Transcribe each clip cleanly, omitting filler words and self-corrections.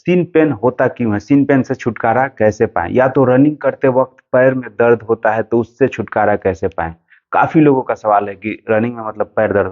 Scene pen होता क्यों है, सीन पेन से छुटकारा कैसे पाएं, या तो रनिंग करते वक्त पैर में दर्द होता है तो उससे छुटकारा कैसे पाएं। काफी लोगों का सवाल है कि रनिंग में मतलब पैर दर्द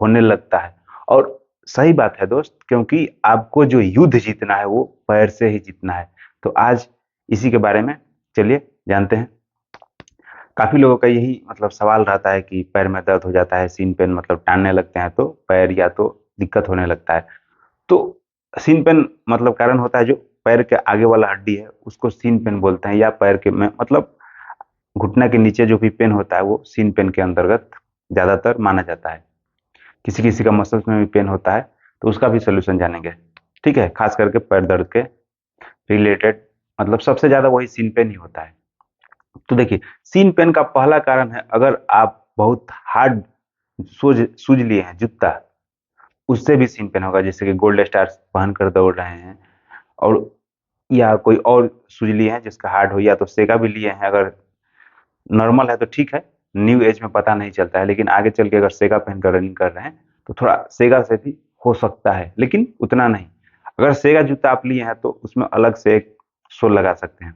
होने लगता है। और सही बात है दोस्त, क्योंकि आपको जो युद्ध जीतना है वो पैर से ही जीतना है। तो आज इसी के बारे में चलिए जानते हैं। काफी लोगों का यही मतलब सवाल रहता है कि पैर में दर्द हो जाता है, सीन पेन मतलब टानने लगते हैं तो पैर या तो दिक्कत होने लगता है। तो सीन पेन मतलब कारण होता है जो पैर के आगे वाला हड्डी है उसको सीन पेन बोलते हैं, या पैर के में मतलब घुटना के नीचे जो भी पेन होता है वो सीन पेन के अंतर्गत ज्यादातर माना जाता है। किसी किसी का मसल्स में भी पेन होता है तो उसका भी सोल्यूशन जानेंगे। ठीक है, खास करके पैर दर्द के रिलेटेड मतलब सबसे ज्यादा वही सीन पेन ही होता है। तो देखिए, सीन पेन का पहला कारण है अगर आप बहुत हार्ड सूज लिए हैं जूता, उससे भी सीन पेन होगा। जैसे कि गोल्ड स्टार पहन कर दौड़ रहे हैं और या कोई और सूज लिए हैं जिसका हार्ड हो, या तो सेगा भी लिए हैं। अगर नॉर्मल है तो ठीक है, न्यू एज में पता नहीं चलता है, लेकिन आगे चल के अगर सेगा पहनकर रनिंग कर रहे हैं तो थोड़ा सेगा से भी हो सकता है, लेकिन उतना नहीं। अगर सेगा जूता आप लिए हैं तो उसमें अलग से एक सोल लगा सकते हैं।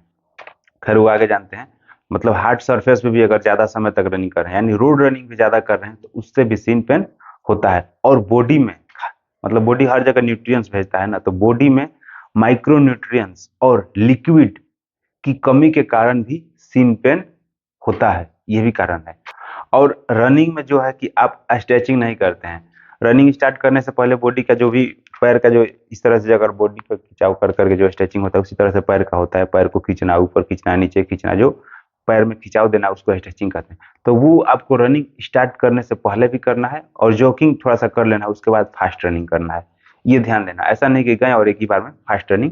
खैर वो आगे जानते हैं। मतलब हार्ड सरफेस पे भी अगर ज्यादा समय तक रनिंग कर रहे हैं, यानी रोड रनिंग भी ज्यादा कर रहे हैं, तो उससे भी सीन पेन होता है। और बॉडी में मतलब बॉडी हर जगह न्यूट्रिएंट्स भेजता है ना, तो बॉडी में माइक्रो न्यूट्रिएंट्स और लिक्विड की कमी के कारण भी सीन पेन होता है, ये भी कारण है। और रनिंग में जो है कि आप स्ट्रेचिंग नहीं करते हैं। रनिंग स्टार्ट करने से पहले बॉडी का जो भी पैर का जो इस तरह से अगर बॉडी का खिंचाव कर करके जो स्ट्रेचिंग होता है उसी तरह से पैर का होता है। पैर को खींचना, ऊपर खींचना, नीचे खींचना, जो पैर में खिंचाव देना उसको स्ट्रेचिंग कहते हैं। तो वो आपको रनिंग स्टार्ट करने से पहले भी करना है, और जॉगिंग थोड़ा सा कर लेना, उसके बाद फास्ट रनिंग करना है। ये ध्यान देना, ऐसा नहीं कि गए और एक ही बार में फास्ट रनिंग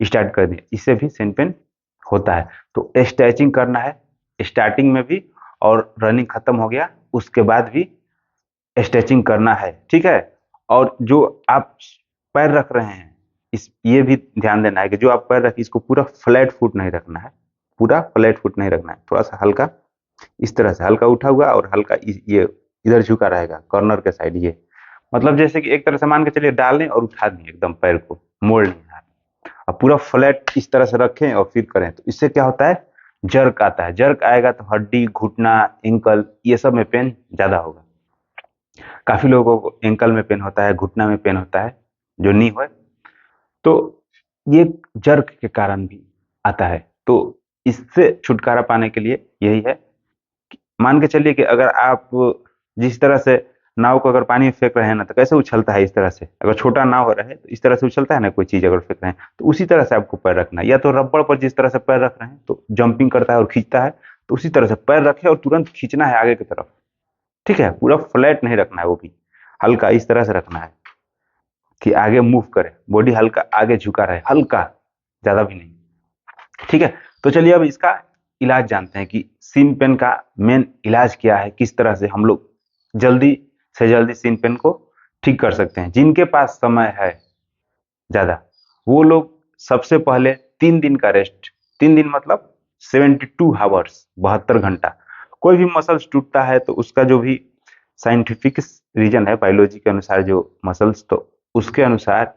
स्टार्ट कर दी, इससे भी सीन पेन होता है। तो स्ट्रेचिंग करना है स्टार्टिंग में भी, और रनिंग खत्म हो गया उसके बाद भी स्ट्रेचिंग करना है। ठीक है। और जो आप पैर रख रहे हैं, इस ये भी ध्यान देना है कि जो आप पैर रखें इसको पूरा फ्लैट फुट नहीं रखना है। पूरा फ्लैट फुट नहीं रखना है, थोड़ा सा हल्का इस तरह से हल्का उठा हुआ और हल्का ये इधर झुका रहेगा कॉर्नर के साइड। ये मतलब जैसे कि एक तरह से मान के चलिए डाल दें और उठा दें, एकदम पैर को मोड़ नहीं है। अब पूरा फ्लैट इस तरह से रखें और फिर करें, तो इससे क्या होता है, जर्क आता है। जर्क आएगा तो हड्डी, घुटना, एंकल, ये सब में पेन ज्यादा होगा। काफी लोगों को एंकल में पेन होता है, घुटना में पेन होता है, जो नी हो। तो ये जर्क के कारण भी आता है। तो इससे छुटकारा पाने के लिए यही है, मान के चलिए कि अगर आप जिस तरह से नाव को अगर पानी में फेंक रहे हैं ना, तो कैसे उछलता है इस तरह से। अगर छोटा नाव हो रहा है तो इस तरह से उछलता है ना, कोई चीज अगर फेंक रहे हैं तो उसी तरह से आपको पैर रखना है। या तो रबड़ पर जिस तरह से पैर रख रहे हैं तो जंपिंग करता है और खींचता है, तो उसी तरह से पैर रखे और तुरंत खींचना है आगे की तरफ। ठीक है, पूरा फ्लैट नहीं रखना है, वो भी हल्का इस तरह से रखना है कि आगे मूव करे, बॉडी हल्का आगे झुका रहे, हल्का, ज्यादा भी नहीं। ठीक है। तो चलिए अब इसका इलाज जानते हैं कि सीन पेन का मेन इलाज क्या है, किस तरह से हम लोग जल्दी से जल्दी सीन पेन को ठीक कर सकते हैं। जिनके पास समय है ज्यादा, वो लोग सबसे पहले 3 दिन का रेस्ट, 3 दिन मतलब 72 आवर्स, 72 घंटा। कोई भी मसल्स टूटता है तो उसका जो भी साइंटिफिक रीजन है, बायोलॉजी के अनुसार जो मसल्स, तो उसके अनुसार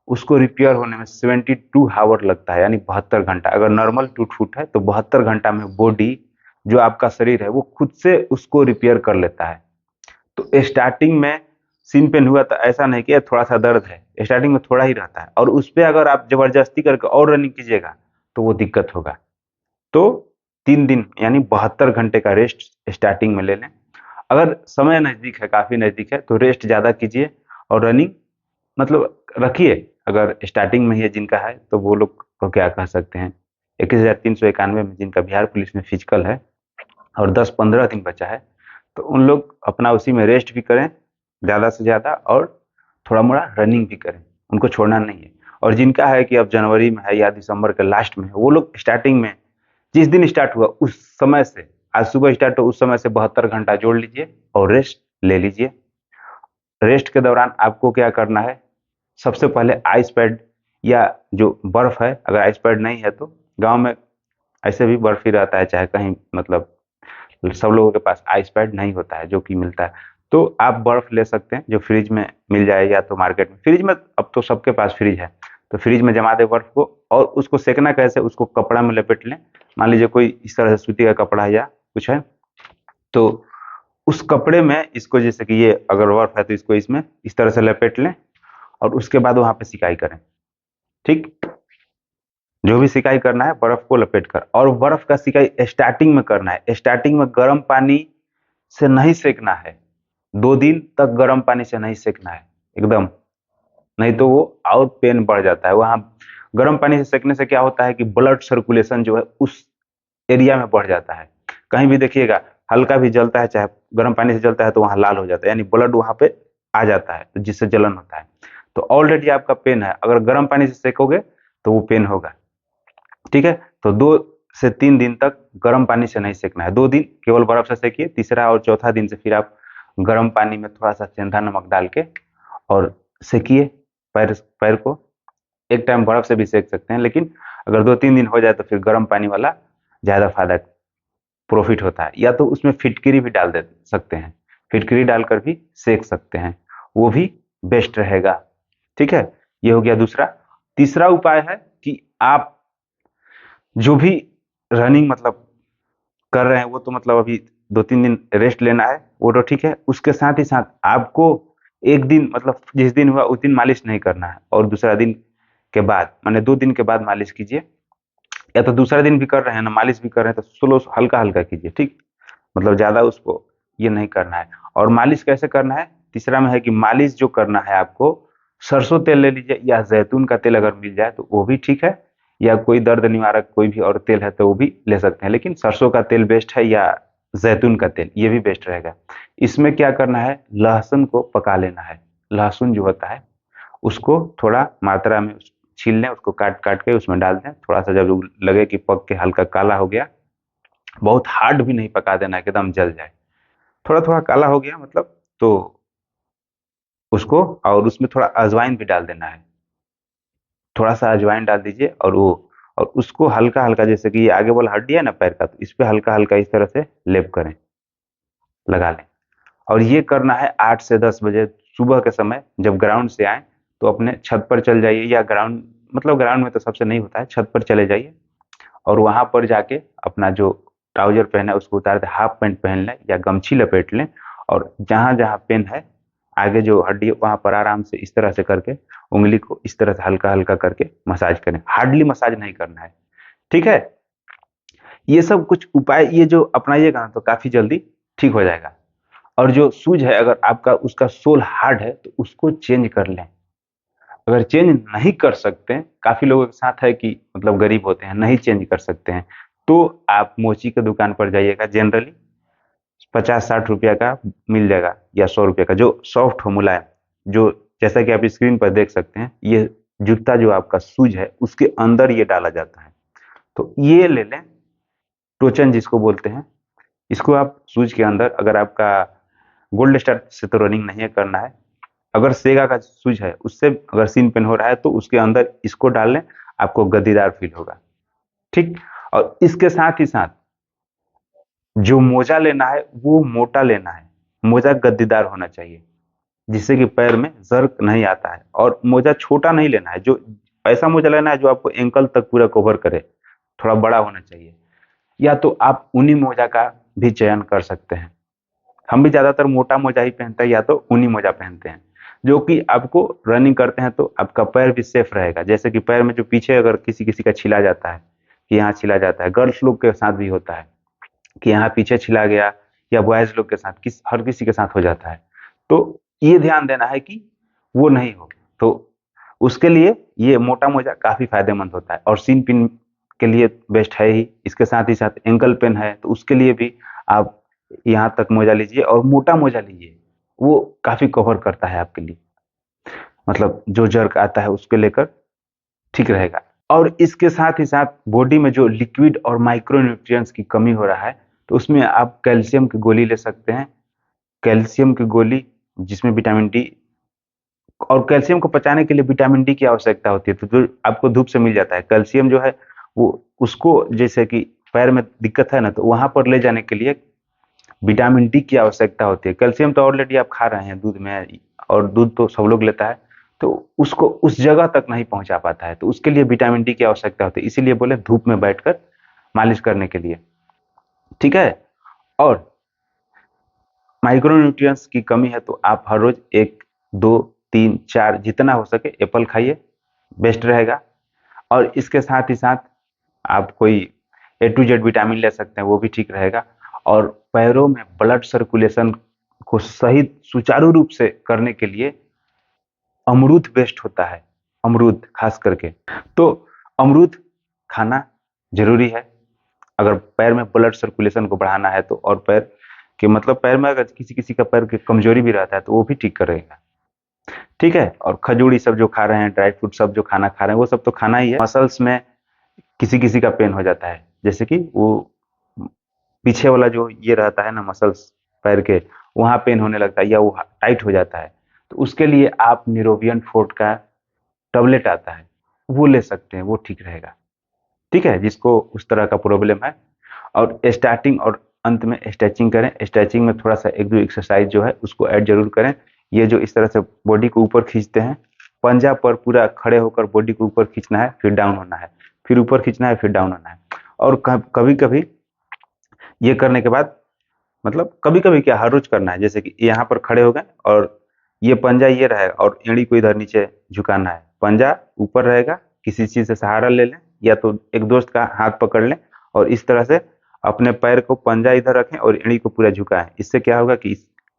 उसको रिपेयर होने में 72 आवर लगता है, यानी 72 घंटा। अगर नॉर्मल टूट फूट है तो 72 घंटा में बॉडी, जो आपका शरीर है, वो खुद से उसको रिपेयर कर लेता है। तो स्टार्टिंग में सीन पेन हुआ तो ऐसा नहीं कि थोड़ा सा दर्द है, स्टार्टिंग में थोड़ा ही रहता है, और उस पर अगर आप जबरदस्ती करके और रनिंग कीजिएगा तो वो दिक्कत होगा। तो 3 दिन यानी 72 घंटे का रेस्ट स्टार्टिंग में ले लें। अगर समय नजदीक है, काफी नजदीक है, तो रेस्ट ज्यादा कीजिए और रनिंग मतलब रखिए। अगर स्टार्टिंग में ही है जिनका है तो वो लोग को क्या कह सकते हैं, 21,391 में जिनका बिहार पुलिस में फिजिकल है और 10-15 दिन बचा है, तो उन लोग अपना उसी में रेस्ट भी करें ज़्यादा से ज़्यादा, और थोड़ा मोड़ा रनिंग भी करें, उनको छोड़ना नहीं है। और जिनका है कि अब जनवरी में है या दिसंबर के लास्ट में है, वो लोग स्टार्टिंग में जिस दिन स्टार्ट हुआ उस समय से, आज सुबह स्टार्ट हो उस समय से 72 घंटा जोड़ लीजिए और रेस्ट ले लीजिए। रेस्ट के दौरान आपको क्या करना है, सबसे पहले आइस पैड या जो बर्फ है, अगर आइस पैड नहीं है तो गांव में ऐसे भी बर्फ ही रहता है, चाहे कहीं मतलब सब लोगों के पास आइस पैड नहीं होता है जो कि मिलता है। तो आप बर्फ ले सकते हैं जो फ्रिज में मिल जाए, या तो मार्केट में, फ्रिज में अब तो सबके पास फ्रिज है, तो फ्रिज में जमा दे बर्फ को, और उसको सेकना कैसे, उसको कपड़ा में लपेट लें। मान लीजिए कोई इस तरह से सूती का कपड़ा है या कुछ है, तो उस कपड़े में इसको, जैसे कि ये अगर बर्फ है तो इसको इसमें इस तरह से लपेट लें, और उसके बाद वहां पे सिकाई करें। ठीक, जो भी सिकाई करना है बर्फ को लपेट कर, और बर्फ का सिकाई स्टार्टिंग में करना है। स्टार्टिंग में गर्म पानी से नहीं सेकना है, 2 दिन तक गर्म पानी से नहीं सेकना है एकदम, नहीं तो वो और पेन बढ़ जाता है। वहां गर्म पानी से सेकने से क्या होता है कि ब्लड सर्कुलेशन जो है उस एरिया में बढ़ जाता है। कहीं भी देखिएगा हल्का भी जलता है, चाहे गर्म पानी से जलता है, तो वहां लाल हो जाता है, यानी ब्लड वहां पे आ जाता है, तो जिससे जलन होता है। तो ऑलरेडी आपका पेन है, अगर गर्म पानी से सेकोगे तो वो पेन होगा। ठीक है, तो 2 से 3 दिन तक गर्म पानी से नहीं सेकना है, 2 दिन केवल बर्फ से सेकिए, तीसरा और चौथा दिन से फिर आप गर्म पानी में थोड़ा सा सेंधा नमक डाल के और सेकिए पैर पैर को। एक टाइम बर्फ से भी सेक सकते हैं, लेकिन अगर 2-3 दिन हो जाए तो फिर गर्म पानी वाला ज्यादा फायदा प्रॉफिट होता है। या तो उसमें फिटकरी भी डाल दे सकते हैं, फिटकरी डालकर भी सेक सकते हैं, वो भी बेस्ट रहेगा। ठीक है, ये हो गया दूसरा। तीसरा उपाय है कि आप जो भी रनिंग मतलब कर रहे हैं, वो तो मतलब अभी 2-3 दिन रेस्ट लेना है, वो तो ठीक है। उसके साथ ही साथ आपको एक दिन मतलब जिस दिन हुआ उस दिन मालिश नहीं करना है, और दूसरा दिन के बाद, माने 2 दिन के बाद मालिश कीजिए। या तो दूसरा दिन भी कर रहे हैं ना, मालिश भी कर रहे हैं, तो स्लो हल्का हल्का कीजिए। ठीक, मतलब ज्यादा उसको ये नहीं करना है। और मालिश कैसे करना है, तीसरा में है कि मालिश जो करना है आपको, सरसों तेल ले लीजिए, या जैतून का तेल अगर मिल जाए तो वो भी ठीक है, या कोई दर्द निवारक कोई भी और तेल है तो वो भी ले सकते हैं, लेकिन सरसों का तेल बेस्ट है, या जैतून का तेल, ये भी बेस्ट रहेगा। इसमें क्या करना है, लहसुन को पका लेना है। लहसुन जो होता है उसको थोड़ा मात्रा में छील लें, उसको काट काट के उसमें डाल दें, थोड़ा सा जब लगे कि पक के हल्का काला हो गया, बहुत हार्ड भी नहीं पका देना एकदम जल जाए, थोड़ा थोड़ा काला हो गया मतलब, तो उसको, और उसमें थोड़ा अजवाइन भी डाल देना है, थोड़ा सा अजवाइन डाल दीजिए, और वो, और उसको हल्का हल्का, जैसे कि ये आगे वाला हड्डी है ना पैर का, तो इस पे हल्का हल्का इस तरह से लेप करें, लगा लें। और ये करना है 8 से 10 बजे सुबह के समय, जब ग्राउंड से आए तो अपने छत पर चल जाइए, या ग्राउंड मतलब ग्राउंड में तो सबसे नहीं होता है, छत पर चले जाइए, और वहां पर जाके अपना जो ट्राउजर पहना है उसको उतार दे, हाफ पैंट पहन लें या गमछी लपेट लें, और जहां जहां पेन है आगे जो हड्डी है वहां पर आराम से इस तरह से करके उंगली को इस तरह से हल्का हल्का करके मसाज करें, हार्डली मसाज नहीं करना है। ठीक है, ये सब कुछ उपाय ये जो अपनाइएगा ना तो काफी जल्दी ठीक हो जाएगा। और जो सूज है अगर आपका उसका सोल हार्ड है तो उसको चेंज कर लें। अगर चेंज नहीं कर सकते हैं, काफी लोगों के साथ है कि मतलब गरीब होते हैं नहीं चेंज कर सकते हैं, तो आप मोची की दुकान पर जाइएगा, जनरली 50-60 रुपया का मिल जाएगा, या 100 रुपये का, जो सॉफ्ट हो, मुलायम, जो जैसा कि आप स्क्रीन पर देख सकते हैं, ये जूता जो आपका सूज है उसके अंदर ये डाला जाता है, तो ये ले लें, टोचन जिसको बोलते हैं। इसको आप शूज के अंदर, अगर आपका गोल्ड स्टार से तो रनिंग नहीं करना है, अगर सेगा का शूज है उससे अगर सीन पेन हो रहा है तो उसके अंदर इसको डाल लें, आपको गद्दीदार फील होगा। ठीक, और इसके साथ ही साथ जो मोजा लेना है वो मोटा लेना है, मोजा गद्दीदार होना चाहिए, जिससे कि पैर में जर्क नहीं आता है। और मोजा छोटा नहीं लेना है, जो ऐसा मोजा लेना है जो आपको एंकल तक पूरा कवर करे, थोड़ा बड़ा होना चाहिए। या तो आप ऊनी मोजा का भी चयन कर सकते हैं, हम भी ज्यादातर मोटा मोजा ही पहनते हैं, या तो ऊनी मोजा पहनते हैं, जो कि आपको रनिंग करते हैं तो आपका पैर भी सेफ रहेगा। जैसे कि पैर में जो पीछे अगर किसी किसी का छिला जाता है, कि यहाँ छिला जाता है, गर्ल्स लोग के साथ भी होता है कि यहाँ पीछे छिला गया, या बॉयज लोग के साथ, हर किसी के साथ हो जाता है, तो ये ध्यान देना है कि वो नहीं हो। तो उसके लिए ये मोटा मोजा काफी फायदेमंद होता है, और सीन पिन के लिए बेस्ट है ही। इसके साथ ही साथ एंकल पेन है तो उसके लिए भी आप यहाँ तक मोजा लीजिए, और मोटा मोजा लीजिए, वो काफी कवर करता है आपके लिए, मतलब जो जर्क आता है उसके लेकर ठीक रहेगा। और इसके साथ ही साथ बॉडी में जो लिक्विड और माइक्रो न्यूट्रिएंट्स की कमी हो रहा है, तो उसमें आप कैल्शियम की गोली ले सकते हैं। कैल्शियम की गोली जिसमें विटामिन डी, और कैल्शियम को पचाने के लिए विटामिन डी की आवश्यकता होती है, तो जो आपको धूप से मिल जाता है कैल्शियम जो है, वो उसको, जैसे कि पैर में दिक्कत है ना, तो वहां पर ले जाने के लिए विटामिन डी की आवश्यकता होती है। कैल्शियम तो ऑलरेडी आप खा रहे हैं दूध में, और दूध तो सब लोग लेता है, तो उसको उस जगह तक नहीं पहुंचा पाता है, तो उसके लिए विटामिन डी की आवश्यकता होती है, इसीलिए बोले धूप में बैठकर मालिश करने के लिए। ठीक है। और माइक्रोन्यूट्रिएंट्स की कमी है तो आप हर रोज 1, 2, 3, 4 जितना हो सके एप्पल खाइए, बेस्ट रहेगा। और इसके साथ ही साथ आप कोई A to Z विटामिन ले सकते हैं, वो भी ठीक रहेगा। और पैरों में ब्लड सर्कुलेशन को सही सुचारू रूप से करने के लिए अमरूद बेस्ट होता है, अमरूद खास करके। तो अमरूद खाना जरूरी है अगर पैर में ब्लड सर्कुलेशन को बढ़ाना है तो। और पैर के मतलब पैर में अगर किसी किसी का पैर की कमजोरी भी रहता है तो वो भी ठीक करेगा। ठीक है। और खजूर ये सब जो खा रहे हैं, ड्राई फ्रूट सब जो खाना खा रहे हैं, वो सब तो खाना ही है। मसल्स में किसी किसी का पेन हो जाता है, जैसे कि वो पीछे वाला जो ये रहता है ना मसल्स पैर के, वहां पेन होने लगता है या वो टाइट हो जाता है, तो उसके लिए आप निरोबियन फोर्ट का टबलेट आता है, वो ले सकते हैं, वो ठीक रहेगा। ठीक है, जिसको उस तरह का प्रॉब्लम है। और स्टार्टिंग और अंत में स्ट्रेचिंग करें। स्ट्रेचिंग में थोड़ा सा 1-2 एक्सरसाइज जो है उसको ऐड जरूर करें। ये जो इस तरह से बॉडी को ऊपर खींचते हैं, पंजा पर पूरा खड़े होकर बॉडी को ऊपर खींचना है, फिर डाउन होना है, फिर ऊपर खींचना है, फिर डाउन होना है। और कभी कभी ये करने के बाद, मतलब कभी कभी क्या, हर रोज करना है। जैसे कि यहाँ पर खड़े हो गए और ये पंजा ये रहेगा और एड़ी को इधर नीचे झुकाना है, पंजा ऊपर रहेगा, किसी चीज से सहारा ले लें या तो एक दोस्त का हाथ पकड़ लें और इस तरह से अपने पैर को, पंजा इधर रखें और एड़ी को पूरा झुकाएं। इससे क्या होगा कि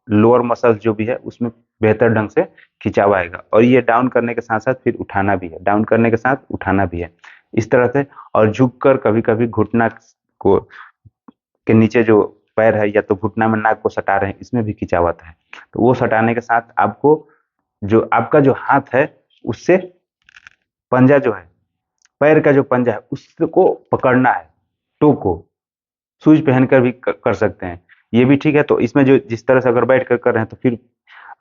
लोअर मसल्स जो भी है उसमें बेहतर ढंग से खिंचाव आएगा। और ये डाउन करने के साथ साथ फिर उठाना भी है, डाउन करने के साथ उठाना भी है, इस तरह से। और झुक कर कभी कभी घुटना को के नीचे जो पैर है या तो घुटना में नाक को सटा रहे हैं, इसमें भी खिंचाव आता है। तो वो सटाने के साथ आपको जो आपका जो हाथ है उससे पंजा जो है, पैर का जो पंजा है उसको पकड़ना है, टो को। शूज पहनकर भी कर सकते हैं, ये भी ठीक है। तो इसमें जो जिस तरह से अगर बैठ कर रहे हैं तो फिर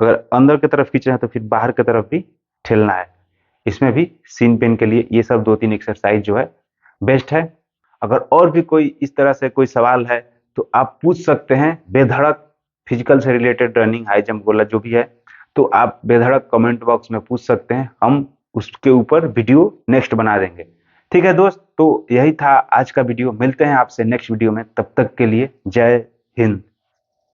अगर अंदर की तरफ खींच रहे हैं तो फिर बाहर की तरफ भी ठेलना है। इसमें भी सीन पेन के लिए ये सब 2-3 एक्सरसाइज जो है बेस्ट है। अगर और भी कोई इस तरह से कोई सवाल है तो आप पूछ सकते हैं बेधड़क। फिजिकल से रिलेटेड, रनिंग, हाई जंप, गोला जो भी है, तो आप बेधड़क कमेंट बॉक्स में पूछ सकते हैं, हम उसके ऊपर वीडियो नेक्स्ट बना देंगे। ठीक है दोस्त, तो यही था आज का वीडियो। मिलते हैं आपसे नेक्स्ट वीडियो में, तब तक के लिए जय हिंद।